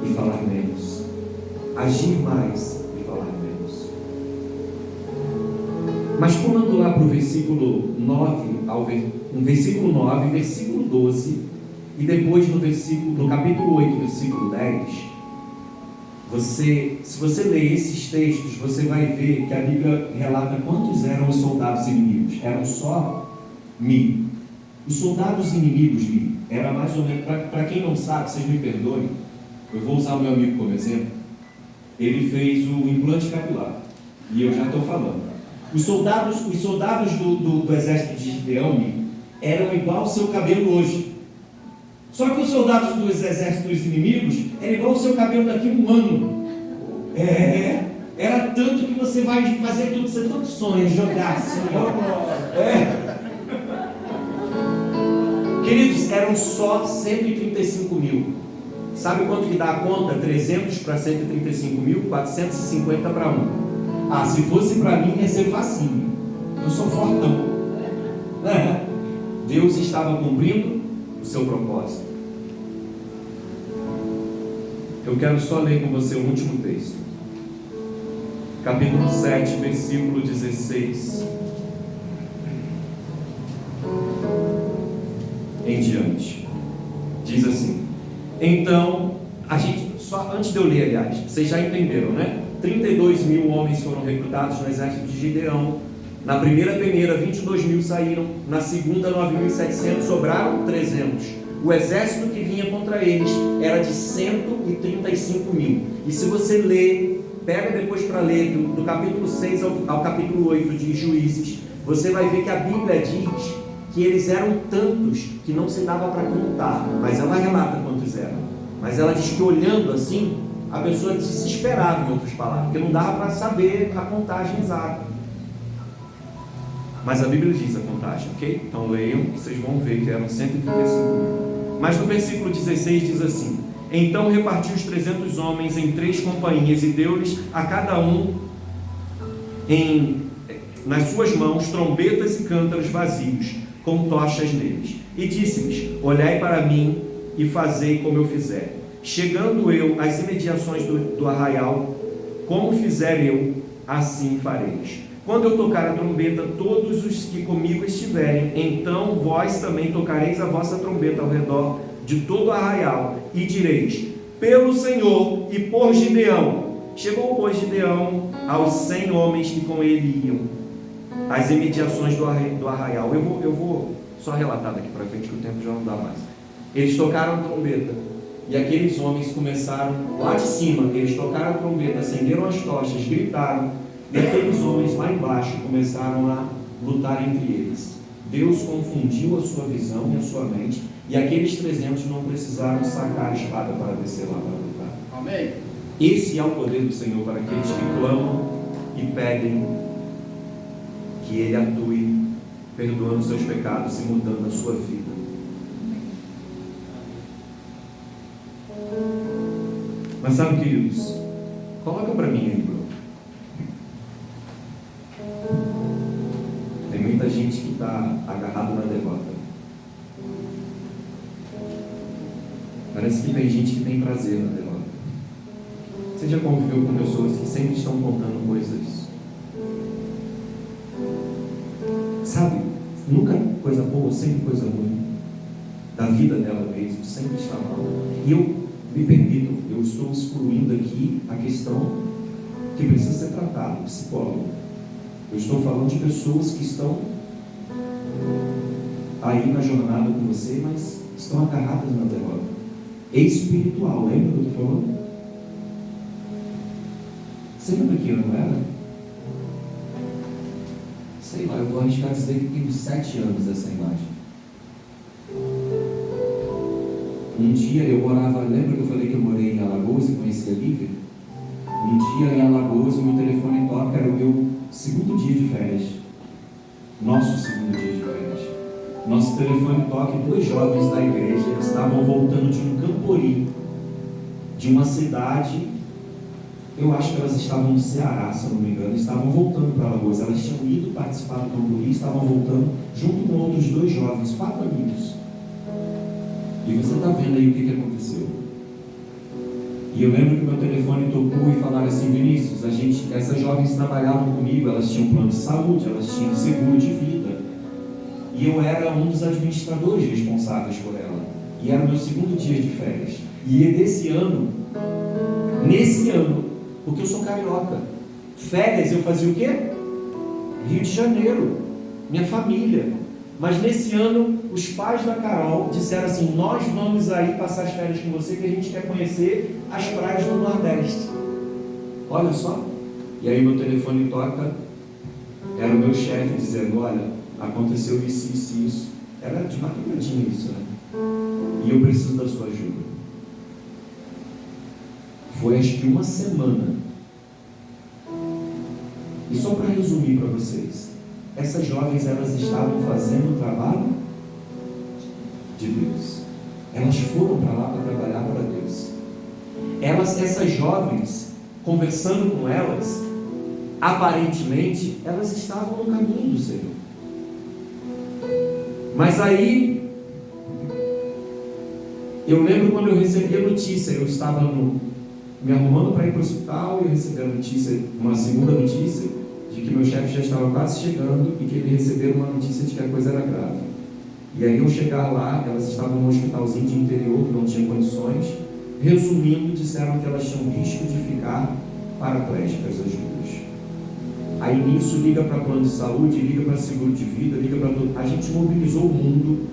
e falar menos, agir mais e falar menos. Mas pulando lá para o versículo 9, versículo 9, versículo 12, e depois no capítulo 8, versículo 10, se você ler esses textos, você vai ver que a Bíblia relata quantos eram os soldados inimigos. Eram só 1.000. Os soldados inimigos, era mais ou menos, para quem não sabe, vocês me perdoem, eu vou usar o meu amigo como exemplo. Ele fez o implante capilar, e eu já estou falando. Os soldados do exército de Gideão eram igual ao seu cabelo hoje. Só que os soldados dos exércitos inimigos eram igual ao seu cabelo daqui a um ano. Era tanto que você vai fazer tudo, você tanto sonha, jogar assim. Queridos, eram só 135.000. Sabe quanto que dá a conta? 300 para 135.000, 450 para 1. Ah, se fosse para mim ia ser facinho. Eu sou fortão. Deus estava cumprindo o seu propósito. Eu quero só ler com você o último texto. Capítulo 7, versículo 16 em diante. Diz assim: então, só antes de eu ler, aliás, vocês já entenderam, né? 32.000 homens foram recrutados no exército de Gideão. Na primeira peneira, 22.000 saíram. Na segunda, 9.700, sobraram 300. O exército que vinha contra eles era de 135.000. E se você ler, pega depois para ler, do capítulo 6 ao capítulo 8 de Juízes, você vai ver que a Bíblia diz que eles eram tantos que não se dava para contar, mas ela relata quantos eram. Mas ela diz que olhando assim, a pessoa desesperava, em outras palavras, porque não dava para saber a contagem exata. Mas a Bíblia diz a contagem, ok? Então leiam, vocês vão ver que eram 135.000. Mas no versículo 16 diz assim: então repartiu os 300 homens em 3 companhias e deu-lhes a cada um nas suas mãos trombetas e cântaros vazios, com tochas neles. E disse-lhes: olhai para mim e fazei como eu fizer. Chegando eu às imediações do arraial, como fizer eu, assim fareis. Quando eu tocar a trombeta, todos os que comigo estiverem, então vós também tocareis a vossa trombeta ao redor de todo o arraial, e direis: pelo Senhor e por Gideão. Chegou, pois, Gideão aos 100 homens que com ele iam, às imediações do arraial. Eu vou só relatar daqui para frente, que o tempo já não dá mais. Eles tocaram a trombeta, e aqueles homens começaram lá de cima, eles tocaram a trombeta, acenderam as tochas, gritaram, e aqueles homens lá embaixo começaram a lutar entre eles. Deus confundiu a sua visão e a sua mente, e aqueles 300 não precisaram sacar a espada para descer lá para lutar. Amém. Esse é o poder do Senhor para aqueles que clamam e pedem que Ele atue, perdoando seus pecados e mudando a sua vida. Mas sabe, queridos, coloca para mim aí, Bruno. Tem muita gente que está agarrado na derrota. Parece que tem gente que tem prazer na derrota. Você já conviveu com pessoas que sempre estão contando coisas? Sabe? Nunca coisa boa, sempre coisa ruim. Da vida dela mesmo, sempre está mal. E eu me permito, eu estou excluindo aqui a questão que precisa ser tratada, psicólogo. Eu estou falando de pessoas que estão aí na jornada com você, mas estão agarradas na derrota. Espiritual, lembra do que eu estou falando? Você lembra que ano era? Sei lá, eu vou arriscar dizer que tem uns 7 anos essa imagem. Um dia eu morava, lembra que eu falei que eu morei em Alagoas e conheci a Lívia? Um dia em Alagoas o meu telefone toca, era o meu segundo dia de férias. Nosso segundo dia de férias. Nosso telefone toca e 2 jovens da igreja estavam voltando de um camporim, de uma cidade, eu acho que elas estavam no Ceará, se eu não me engano, estavam voltando para Alagoas. Elas tinham ido participar do camporim, estavam voltando junto com outros 2 jovens, 4 amigos. E você está vendo aí o que aconteceu. E eu lembro que meu telefone tocou e falaram assim: Vinícius, essas jovens trabalhavam comigo, elas tinham plano de saúde, elas tinham seguro de vida. E eu era um dos administradores responsáveis por ela. E era o meu segundo dia de férias. E nesse ano, porque eu sou carioca, férias eu fazia o quê? Rio de Janeiro, minha família. Mas nesse ano, os pais da Carol disseram assim: nós vamos aí passar as férias com você, que a gente quer conhecer as praias do Nordeste. Olha só. E aí meu telefone toca, era o meu chefe dizendo: olha, aconteceu isso, isso, isso. Era de madrugadinha isso, né? E eu preciso da sua ajuda. Foi acho que uma semana. E só para resumir para vocês, essas jovens, elas estavam fazendo o trabalho de Deus. Elas foram para lá para trabalhar para Deus. Essas jovens, conversando com elas, aparentemente, elas estavam no caminho do Senhor. Mas aí, eu lembro quando eu recebi a notícia, eu estava me arrumando para ir para o hospital, e eu recebi a notícia, uma segunda notícia, de que meu chefe já estava quase chegando e que ele recebeu uma notícia de que a coisa era grave. E aí eu chegar lá, elas estavam num hospitalzinho de interior que não tinha condições. Resumindo, disseram que elas tinham risco de ficar paraplégicas as 2. Aí nisso liga para plano de saúde, liga para seguro de vida, liga para tudo. A gente mobilizou o mundo,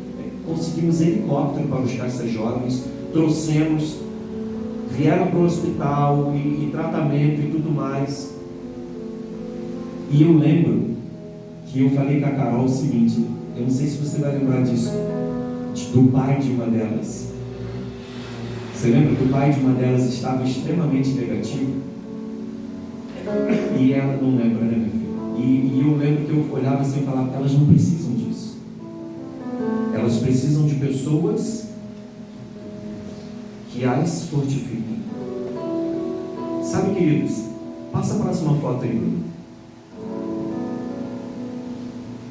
conseguimos helicóptero para buscar essas jovens, trouxemos, vieram para o hospital e tratamento e tudo mais. E eu lembro que eu falei com a Carol o seguinte, eu não sei se você vai lembrar disso, do pai de uma delas. Você lembra que o pai de uma delas estava extremamente negativo? E ela não lembra, né, minha filha? E eu lembro que eu olhava assim e falava: elas não precisam disso. Elas precisam de pessoas que as fortifiquem. Sabe, queridos, passa a próxima foto aí, Bruno.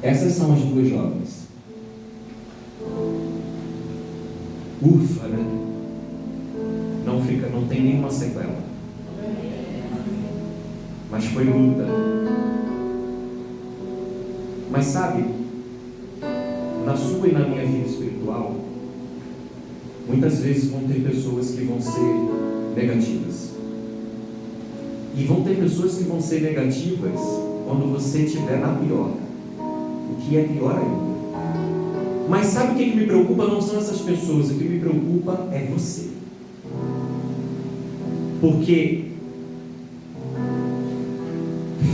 Essas são as 2 jovens. Ufa, né? Não tem nenhuma sequela. Mas foi luta. Mas sabe, na sua e na minha vida espiritual, muitas vezes vão ter pessoas que vão ser negativas. E vão ter pessoas que vão ser negativas quando você estiver na pior. O que é pior ainda. Mas sabe o que me preocupa? Não são essas pessoas. O que me preocupa é você. Porque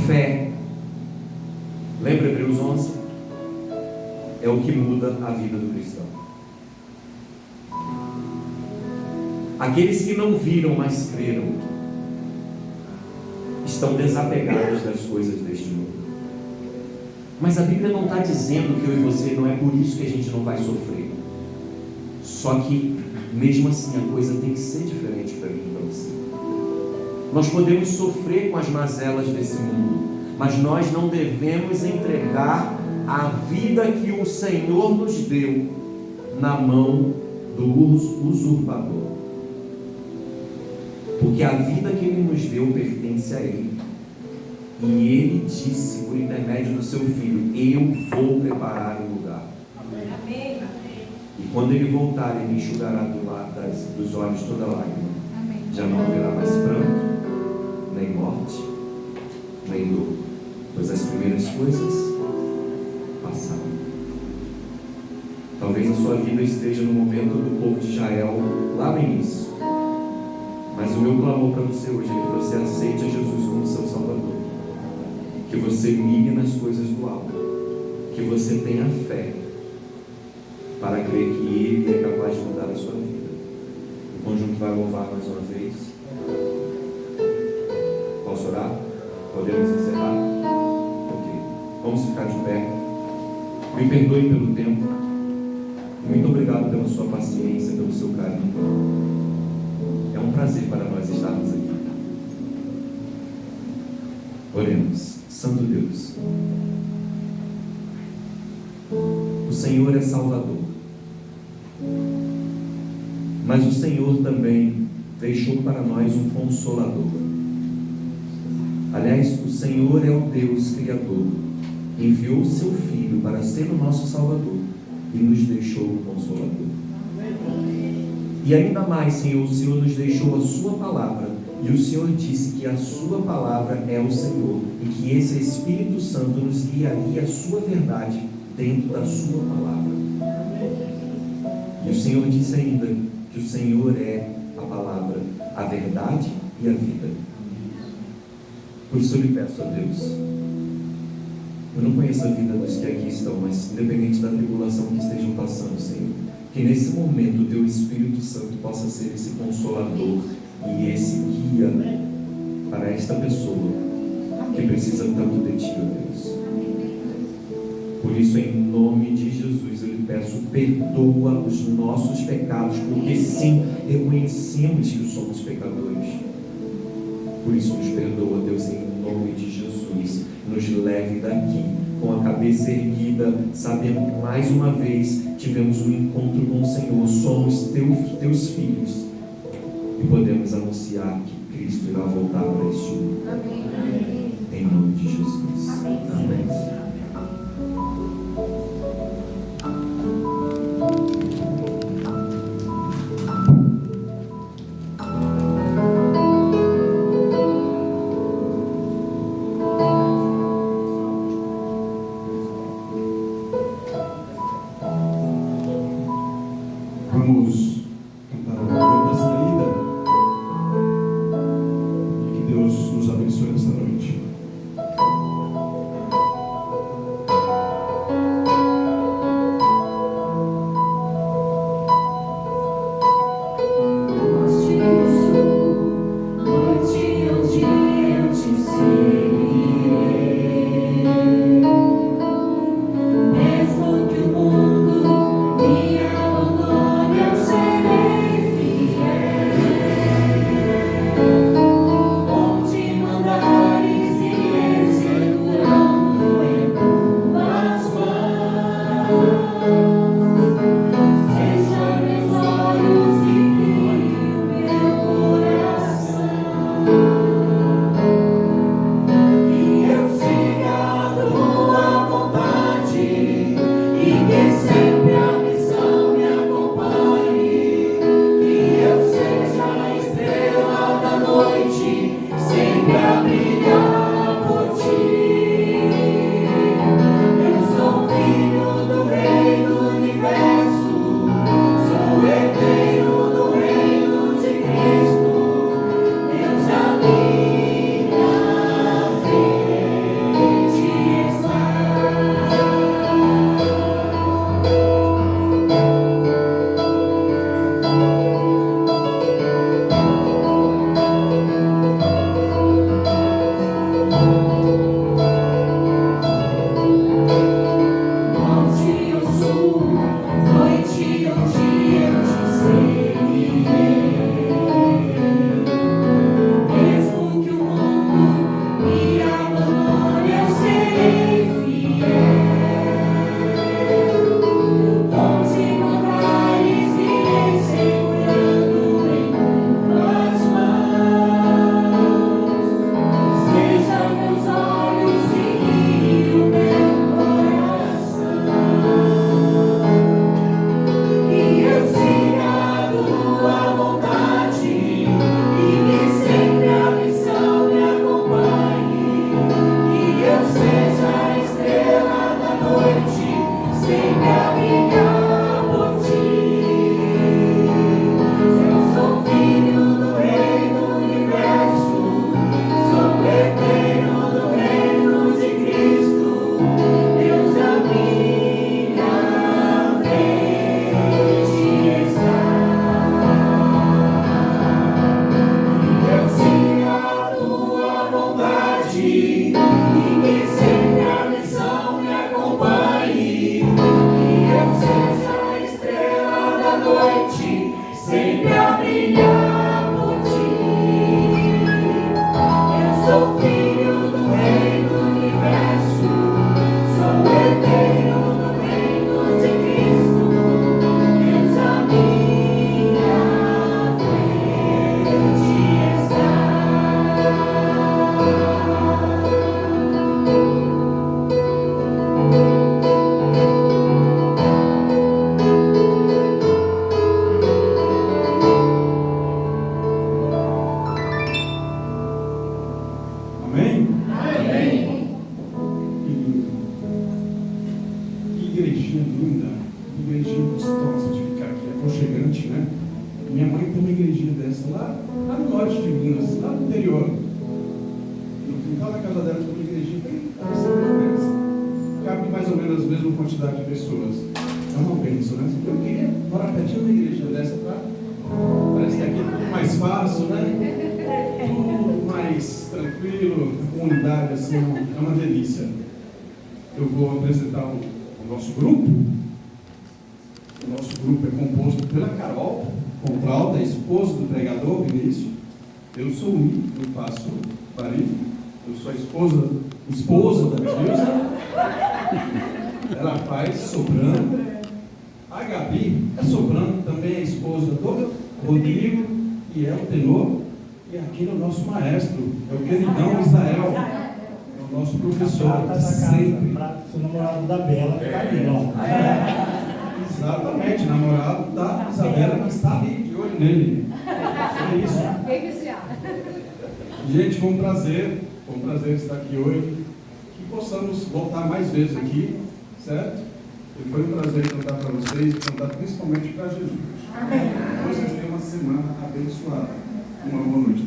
fé, lembra Hebreus 11? É o que muda a vida do cristão. Aqueles que não viram, mas creram, estão desapegados das coisas deste mundo. Mas a Bíblia não está dizendo que eu e você não é por isso que a gente não vai sofrer. Só que, mesmo assim, a coisa tem que ser diferente para mim e para você. Nós podemos sofrer com as mazelas desse mundo, mas nós não devemos entregar a vida que o Senhor nos deu na mão do usurpador. Porque a vida que Ele nos deu pertence a Ele. E Ele disse, por intermédio do Seu Filho, eu vou preparar um lugar. Amém. E quando Ele voltar, Ele enxugará dos olhos toda lágrima. Já não haverá mais pranto, nem morte, nem dor, pois as primeiras coisas passaram. Talvez a sua vida esteja no momento do povo de Israel, lá no início. Mas o meu clamor para você hoje é que você aceite a Jesus como seu Salvador. Que você mire nas coisas do alto. Que você tenha fé para crer que Ele é capaz de mudar a sua vida. O conjunto vai louvar mais uma vez. Posso orar? Podemos encerrar? Ok. Vamos ficar de pé. Me perdoe pelo tempo. Muito obrigado pela sua paciência, pelo seu carinho. É um prazer para nós estarmos aqui. Oremos. Santo Deus, o Senhor é Salvador, mas o Senhor também deixou para nós um Consolador. Aliás, o Senhor é o Deus Criador, enviou o seu Filho para ser o nosso Salvador e nos deixou o Consolador. E ainda mais, Senhor, o Senhor nos deixou a sua palavra. E o Senhor disse que a sua palavra é o Senhor e que esse Espírito Santo nos guiaria a sua verdade dentro da sua palavra. E o Senhor disse ainda que o Senhor é a palavra, a verdade e a vida. Por isso eu lhe peço a Deus, eu não conheço a vida dos que aqui estão, mas independente da tribulação que estejam passando, Senhor, que nesse momento o teu Espírito Santo possa ser esse consolador e esse guia para esta pessoa que precisa tanto de Ti, ó Deus. Por isso, em nome de Jesus, eu lhe peço, perdoa os nossos pecados, porque sim, reconhecemos que somos pecadores. Por isso, nos perdoa, Deus, em nome de Jesus. Nos leve daqui com a cabeça erguida, sabendo que mais uma vez tivemos um encontro com o Senhor, somos teus filhos. E podemos anunciar que Cristo irá voltar para este mundo. Amém. Em nome de Jesus. Amém. Vamos cantar o louvor da saída. Que Deus nos abençoe nesta noite. Amém? Amém. Que igrejinha linda, que igrejinha gostosa de ficar aqui, aconchegante, né? Minha mãe tem uma igrejinha dessa lá no norte de Minas, lá no interior. No quintal da casa dela tem uma igrejinha bem parecida. Cabe mais ou menos a mesma quantidade de pessoas. É uma bênção, né? Eu queria morar pertinho de uma igreja dessa, tá? Parece que aqui é tudo mais fácil, né? Tudo mais tranquilo, a comunidade assim, é uma delícia. Eu vou apresentar o nosso grupo. O nosso grupo é composto pela Carol Contralta, esposa do pregador Vinícius. Eu sou o I, eu faço marido. Eu sou a esposa da Dilsa. Ela faz soprano. A Gabi é soprano, também é esposa do Rodrigo e é o tenor. E aqui é o nosso maestro, é o queridão Israel, é o nosso professor, sempre. Sou namorado da Bela, que está ali, ó. Exatamente, namorado da Isabela, que está ali, de olho nele. É isso. Gente, foi um prazer estar aqui hoje. Que possamos voltar mais vezes aqui, certo? E foi um prazer cantar para vocês e cantar principalmente para Jesus. Amém. Vocês tenham uma semana abençoada. Uma boa noite.